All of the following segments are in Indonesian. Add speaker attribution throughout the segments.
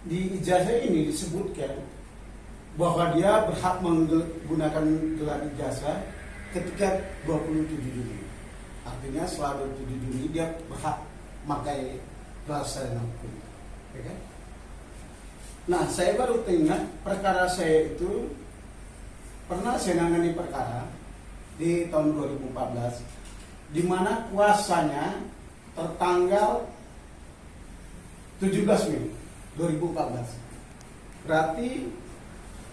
Speaker 1: Di ijazah ini disebutkan bahwa dia berhak menggunakan gelar ijazah ketika 27 Juni. Artinya setelah 27 Juni dia berhak memakai gelar sarjana hukum. Ya kan? Nah, saya baru teringat perkara saya itu pernah saya nangani perkara di tahun 2014 di mana kuasanya tertanggal 17 Mei 2014. Berarti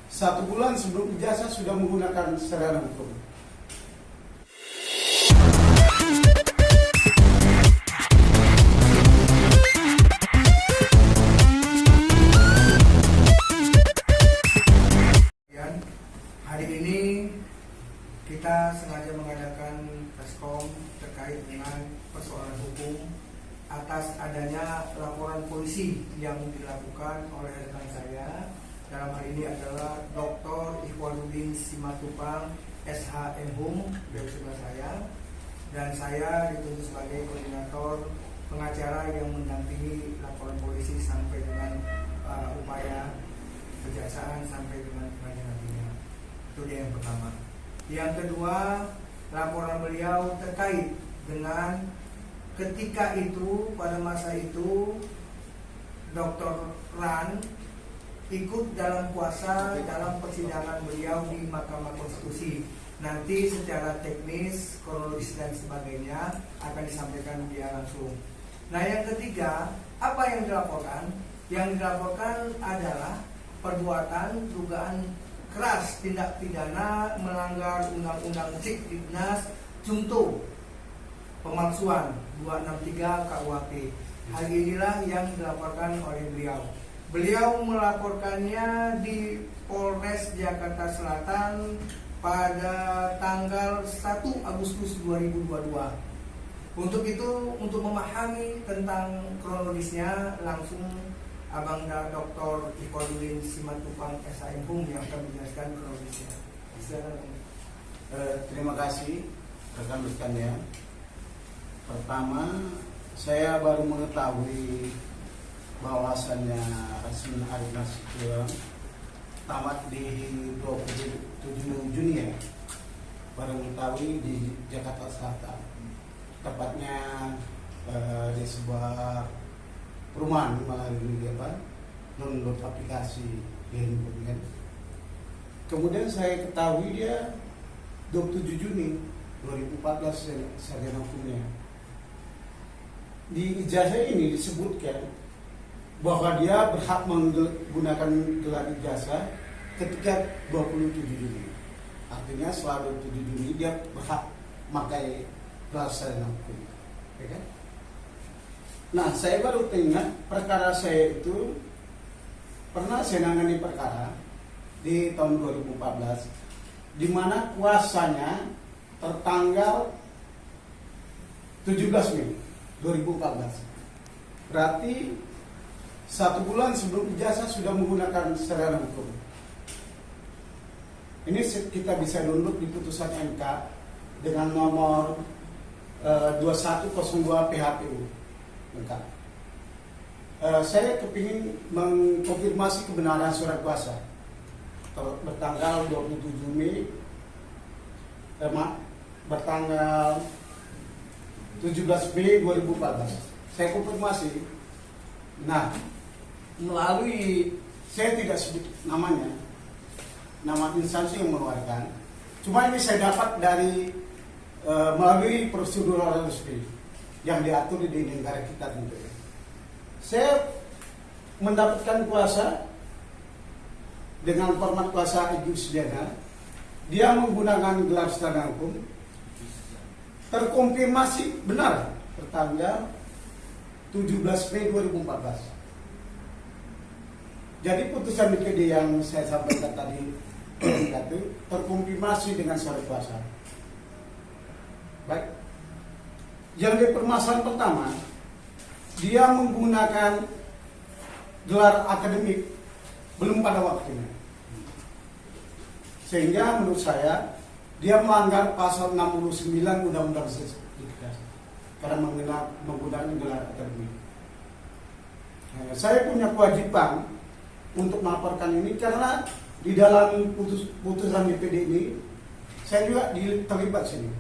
Speaker 1: 1 bulan sebelum ijazah sudah menggunakan sarjana hukum.
Speaker 2: Hari ini kita sengaja mengadakan preskom terkait dengan persoalan hukum atas adanya laporan polisi yang dilakukan oleh rekan saya. Dalam hal ini adalah Dr. Ikhwanuddin Simatupang, SH.M.Hum, bersama saya, dan saya dituntut sebagai koordinator pengacara yang mendampingi laporan polisi sampai dengan upaya kejaksaan sampai dengan pengadilan nantinya. Itu dia yang pertama. Yang kedua, laporan beliau terkait dengan ketika itu, pada masa itu Dr. Ran ikut dalam kuasa dalam persidangan beliau di Mahkamah Konstitusi. Nanti secara teknis, kronologis dan sebagainya akan disampaikan dia langsung. Nah, yang ketiga, apa yang dilaporkan? Yang dilaporkan adalah perbuatan dugaan keras tindak pidana melanggar Undang-Undang Cipta contoh pemalsuan 263 KUHP. Hal inilah yang dilaporkan oleh beliau. Beliau melaporkannya di Polres Jakarta Selatan pada tanggal 1 Agustus 2022. Untuk itu, untuk memahami tentang kronologisnya, langsung Abang Dr. Ikhwanuddin Simatupang, SH.M.Hum yang akan menjelaskan kronologisnya.
Speaker 1: Terima kasih rekan-rekannya. Pertama, saya baru mengetahui bahwasannya Rasmin Arief Nasution tamat di 27 Juni ya. Baru mengetahui di Jakarta Selatan. Tepatnya di sebuah perumahan melalui download aplikasi di handphone kan. Kemudian saya ketahui dia 27 Juni 2014 sarjana hukumnya. Di ijazah ini disebutkan bahwa dia berhak menggunakan gelar ijazah ketika 27 Juni. Artinya setelah 27 Juni dia berhak memakai gelar sarjana hukum. Ya kan? Nah, saya baru teringat perkara saya itu pernah saya nangani perkara di tahun 2014 di mana kuasanya tertanggal 17 Mei 2014. Berarti 1 bulan sebelum ijazah sudah menggunakan sarjana hukum. Ini kita bisa download di putusan MK dengan nomor 2102 PHPU. Saya kepingin mengkonfirmasi kebenaran surat kuasa bertanggal 27 Mei bertanggal 17 Mei 2014. Saya konfirmasi. Nah, melalui, saya tidak sebut namanya, nama instansi yang mengeluarkan. Cuma ini saya dapat dari melalui prosedur resmi yang diatur di negara kita tentu. Saya mendapatkan kuasa dengan format kuasa Ibu Sediana. Dia menggunakan gelar sarjana hukum. Terkonfirmasi benar tertanggal 17 Mei 2014. Jadi putusan DPD yang saya sampaikan tadi itu terkonfirmasi dengan surat kuasa. Baik. Yang di permasalahan pertama, dia menggunakan gelar akademik belum pada waktunya. Sehingga menurut saya dia melanggar pasal 69 Undang-Undang Sertifikat karena menggunakan gelar akademik. Saya punya kewajiban untuk melaporkan ini karena di dalam putusan DPD ini saya juga terlibat sini.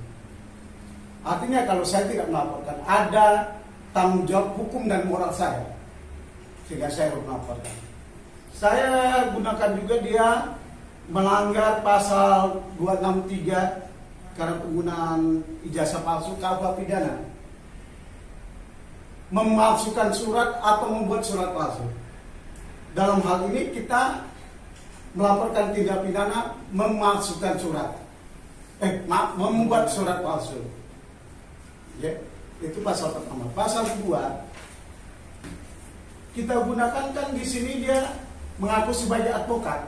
Speaker 1: Artinya kalau saya tidak melaporkan, ada tanggung jawab hukum dan moral saya, sehingga saya harus melaporkan. Saya gunakan juga dia melanggar pasal 263 karena penggunaan ijazah palsu KUH pidana, memalsukan surat atau membuat surat palsu. Dalam hal ini kita melaporkan tindak pidana memalsukan surat, membuat surat palsu. Ya, itu pasal pertama. Pasal kedua, kita gunakan kan di sini dia mengaku sebagai advokat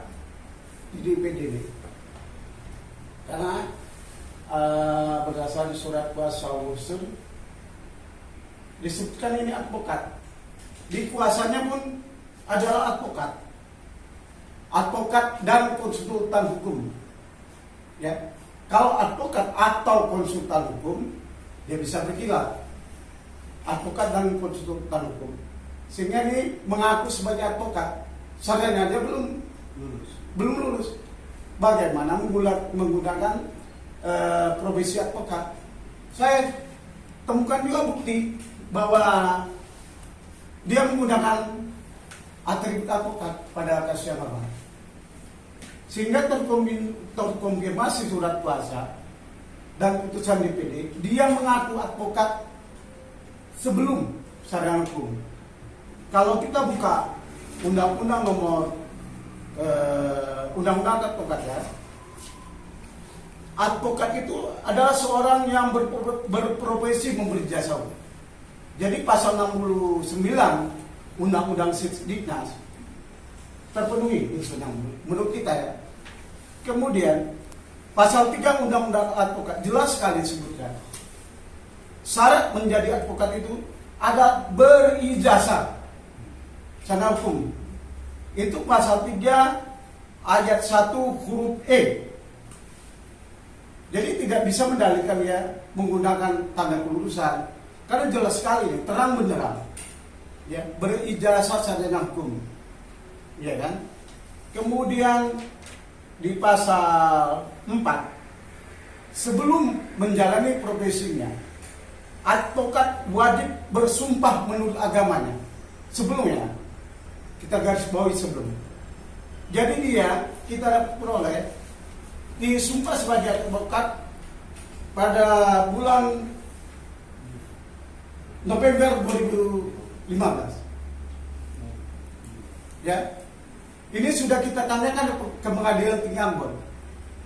Speaker 1: di DPD ini. Karena berdasarkan surat kuasa usul disebutkan ini advokat. Di kuasanya pun adalah advokat dan konsultan hukum. Ya, kalau advokat atau konsultan hukum dia bisa berkilat. Advokat dan konsultan hukum. Sehingga ini mengaku sebagai advokat. Sarjana dia belum lulus. Bagaimana menggunakan profesi advokat? Saya temukan juga bukti bahwa dia menggunakan atribut advokat pada kasus yang sama. Sehingga terkonfirmasi surat kuasa dan putusan DPD, dia mengaku advokat sebelum sarjana hukum. Kalau kita buka undang-undang nomor undang-undang advokat ya, advokat itu adalah seorang yang berprofesi memberi jasa. Jadi pasal 69 undang-undang Sidiknas terpenuhi unsurnya menurut kita ya. Kemudian pasal 3 undang-undang advokat jelas sekali disebutkan syarat menjadi advokat itu ada berijazah sarjana hukum. Itu pasal 3 ayat 1 huruf E. Jadi tidak bisa mendalilkan ya menggunakan tanda kelulusan karena jelas sekali terang benderang ya berijazah sarjana hukum, ya kan. Kemudian di pasal 4 sebelum menjalani profesinya advokat wajib bersumpah menurut agamanya. Sebelumnya kita garis bawahi sebelum. Jadi dia kita peroleh disumpah sebagai advokat pada bulan November 2015. Ya, ini sudah kita tanyakan ke Pengadilan Tinggi Ambon.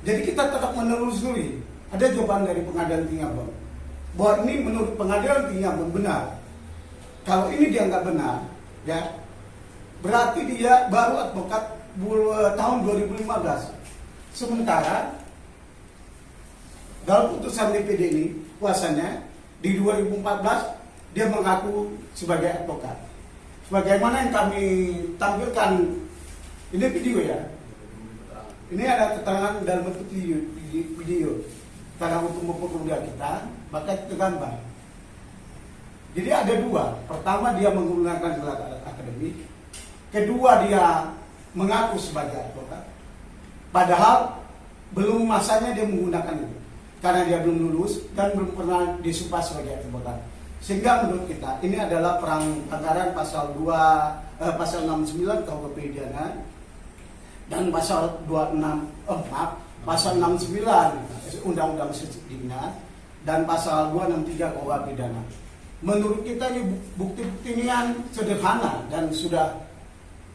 Speaker 1: Jadi kita tetap menelusuri. Ada jawaban dari Pengadilan Tinggi Ambon bahwa ini menurut Pengadilan Tinggi Ambon benar. Kalau ini dia nggak benar, ya berarti dia baru advokat tahun 2015. Sementara dalam putusan DPD ini kuasanya di 2014 dia mengaku sebagai advokat. Sebagaimana yang kami tampilkan ini video ya. Ini ada keterangan dalam bentuk video. Karena untuk mempermudah kita, maka itu gambar. Jadi ada dua. Pertama dia menggunakan gelar akademik. Kedua dia mengaku sebagai advokat. Padahal belum masanya dia menggunakan itu. Karena dia belum lulus dan belum pernah disumpah sebagai advokat. Sehingga menurut kita ini adalah pelanggaran pasal 69 KUH pidana dan pasal 69 Undang-Undang Sidiknas dan pasal 263 KUH pidana. Menurut kita ini bukti-bukti ini yang sederhana dan sudah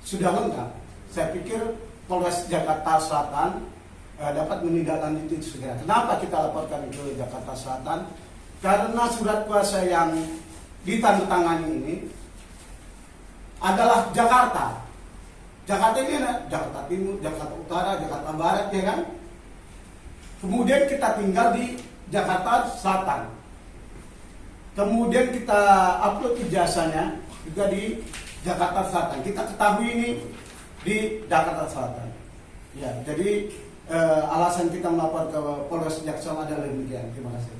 Speaker 1: lengkap. Saya pikir Polres Jakarta Selatan dapat menindaklanjuti segera. Kenapa kita laporkan ke Jakarta Selatan? Karena surat kuasa yang ditandatangani ini adalah Jakarta. Jakarta ini ada Jakarta Timur, Jakarta Utara, Jakarta Barat, ya kan? Kemudian kita tinggal di Jakarta Selatan. Kemudian kita upload ijazahnya juga di Jakarta Selatan. Kita ketahui ini di Jakarta Selatan. Ya, jadi alasan kita melapor ke Polres Jaksel adalah demikian. Terima kasih.